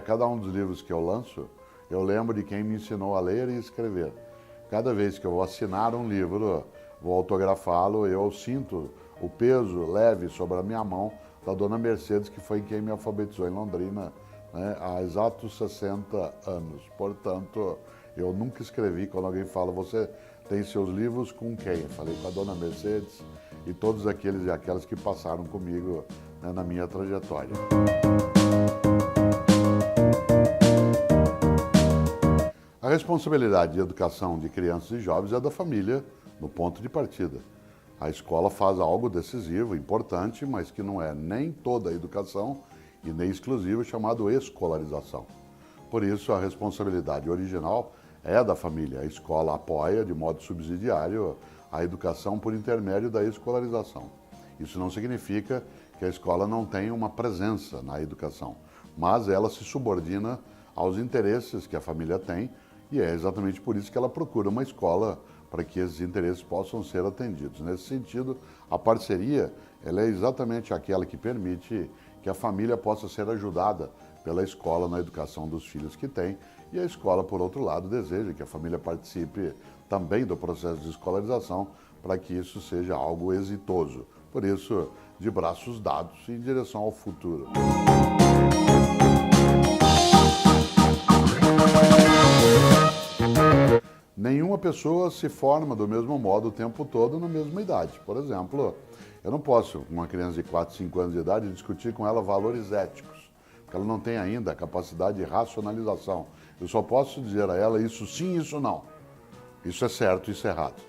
Cada um dos livros que eu lanço, eu lembro de quem me ensinou a ler e escrever. Cada vez que eu vou assinar um livro, vou autografá-lo, eu sinto o peso leve sobre a minha mão da dona Mercedes, que foi quem me alfabetizou em Londrina, né, há exatos 60 anos. Portanto, eu nunca escrevi. Quando alguém fala, você tem seus livros com quem? Eu falei com a dona Mercedes e todos aqueles e aquelas que passaram comigo, né, na minha trajetória. A responsabilidade de educação de crianças e jovens é da família no ponto de partida. A escola faz algo decisivo, importante, mas que não é nem toda a educação e nem exclusivo, chamado escolarização. Por isso, a responsabilidade original é da família. A escola apoia, de modo subsidiário, a educação por intermédio da escolarização. Isso não significa que a escola não tenha uma presença na educação, mas ela se subordina aos interesses que a família tem, e é exatamente por isso que ela procura uma escola para que esses interesses possam ser atendidos. Nesse sentido, a parceria ela é exatamente aquela que permite que a família possa ser ajudada pela escola na educação dos filhos que tem, e a escola, por outro lado, deseja que a família participe também do processo de escolarização para que isso seja algo exitoso. Por isso, de braços dados em direção ao futuro. Nenhuma pessoa se forma do mesmo modo o tempo todo na mesma idade. Por exemplo, eu não posso, com uma criança de 4, 5 anos de idade, discutir com ela valores éticos, porque ela não tem ainda a capacidade de racionalização. Eu só posso dizer a ela isso sim, isso não. Isso é certo, isso é errado.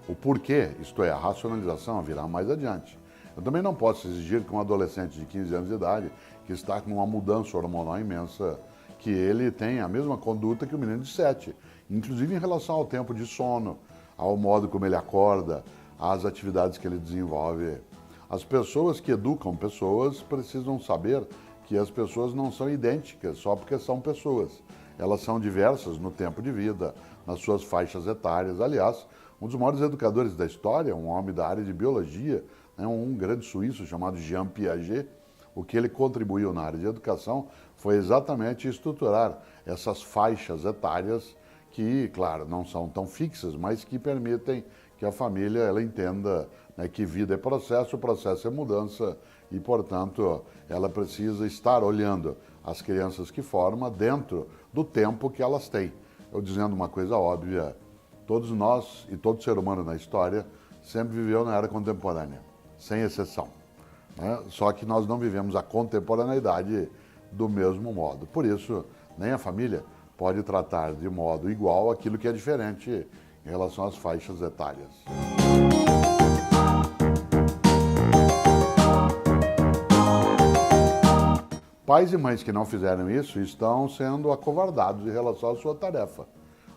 O porquê, isto é, a racionalização, virá mais adiante. Eu também não posso exigir que um adolescente de 15 anos de idade, que está com uma mudança hormonal imensa, que ele tenha a mesma conduta que o menino de 7, inclusive em relação ao tempo de sono, ao modo como ele acorda, às atividades que ele desenvolve. As pessoas que educam pessoas precisam saber que as pessoas não são idênticas só porque são pessoas. Elas são diversas no tempo de vida, nas suas faixas etárias. Aliás, um dos maiores educadores da história, um homem da área de biologia, né, um grande suíço chamado Jean Piaget, o que ele contribuiu na área de educação foi exatamente estruturar essas faixas etárias que, claro, não são tão fixas, mas que permitem que a família ela entenda, né, que vida é processo, o processo é mudança e, portanto, ela precisa estar olhando as crianças que forma dentro do tempo que elas têm. Eu dizendo uma coisa óbvia, todos nós e todo ser humano na história sempre viveu na era contemporânea, sem exceção, né? Só que nós não vivemos a contemporaneidade do mesmo modo. Por isso, nem a família pode tratar de modo igual aquilo que é diferente em relação às faixas etárias. Pais e mães que não fizeram isso estão sendo acovardados em relação à sua tarefa.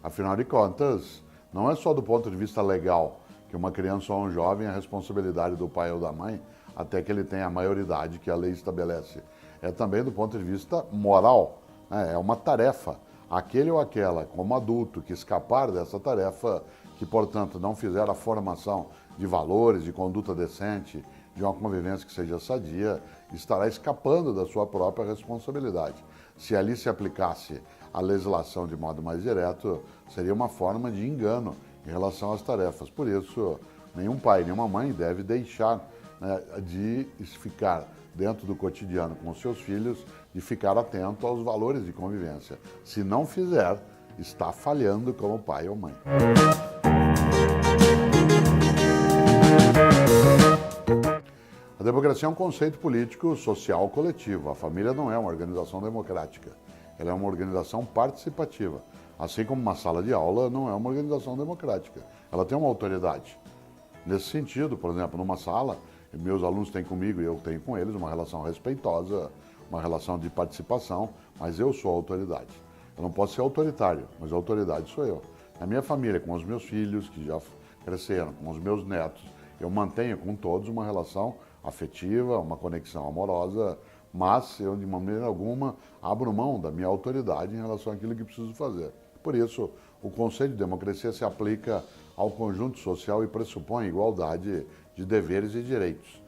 Afinal de contas, não é só do ponto de vista legal que uma criança ou um jovem é a responsabilidade do pai ou da mãe até que ele tenha a maioridade que a lei estabelece. É também do ponto de vista moral, né? É uma tarefa. Aquele ou aquela, como adulto, que escapar dessa tarefa, que, portanto, não fizer a formação de valores, de conduta decente, de uma convivência que seja sadia, estará escapando da sua própria responsabilidade. Se ali se aplicasse a legislação de modo mais direto, seria uma forma de engano em relação às tarefas. Por isso, nenhum pai, nenhuma mãe deve deixar, né, de ficar dentro do cotidiano com os seus filhos, de ficar atento aos valores de convivência. Se não fizer, está falhando como pai ou mãe. A democracia é um conceito político social coletivo. A família não é uma organização democrática. Ela é uma organização participativa. Assim como uma sala de aula não é uma organização democrática. Ela tem uma autoridade. Nesse sentido, por exemplo, numa sala, meus alunos têm comigo e eu tenho com eles uma relação respeitosa, uma relação de participação, mas eu sou a autoridade. Eu não posso ser autoritário, mas a autoridade sou eu. Na minha família, com os meus filhos, que já cresceram, com os meus netos, eu mantenho com todos uma relação afetiva, uma conexão amorosa, mas eu, de maneira alguma, abro mão da minha autoridade em relação àquilo que preciso fazer. Por isso, o conceito de democracia se aplica ao conjunto social e pressupõe igualdade de deveres e direitos.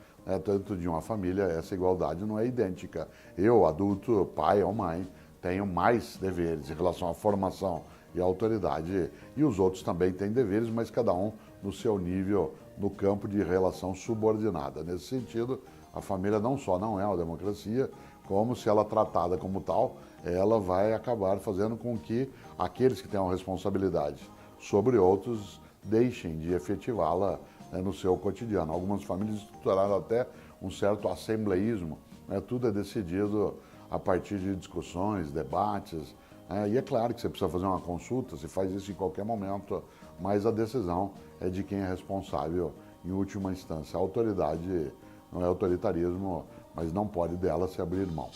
Tanto de uma família, essa igualdade não é idêntica. Eu, adulto, pai ou mãe, tenham mais deveres em relação à formação e à autoridade, e os outros também têm deveres, mas cada um no seu nível, no campo de relação subordinada. Nesse sentido, a família não só não é uma democracia, como se ela tratada como tal, ela vai acabar fazendo com que aqueles que têm uma responsabilidade sobre outros deixem de efetivá-la, né, no seu cotidiano. Algumas famílias estruturaram até um certo assembleísmo, né, tudo é decidido a partir de discussões, debates, e é claro que você precisa fazer uma consulta, se faz isso em qualquer momento, mas a decisão é de quem é responsável em última instância. A autoridade não é autoritarismo, mas não pode dela se abrir mão.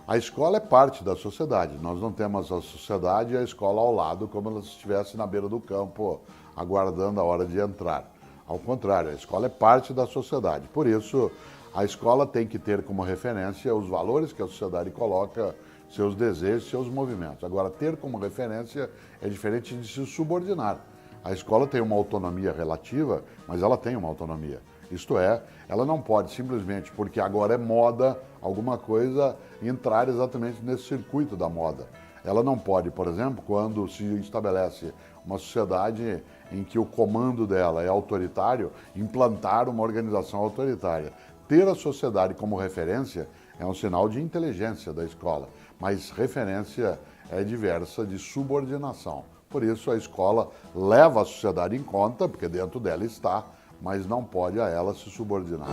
A escola é parte da sociedade. Nós não temos a sociedade e a escola ao lado, como ela estivesse na beira do campo, aguardando a hora de entrar. Ao contrário, a escola é parte da sociedade. Por isso, a escola tem que ter como referência os valores que a sociedade coloca, seus desejos, seus movimentos. Agora, ter como referência é diferente de se subordinar. A escola tem uma autonomia relativa, mas ela tem uma autonomia. Isto é, ela não pode simplesmente, porque agora é moda, alguma coisa, entrar exatamente nesse circuito da moda. Ela não pode, por exemplo, quando se estabelece uma sociedade em que o comando dela é autoritário, implantar uma organização autoritária. Ter a sociedade como referência é um sinal de inteligência da escola, mas referência é diversa de subordinação. Por isso a escola leva a sociedade em conta, porque dentro dela está, mas não pode a ela se subordinar.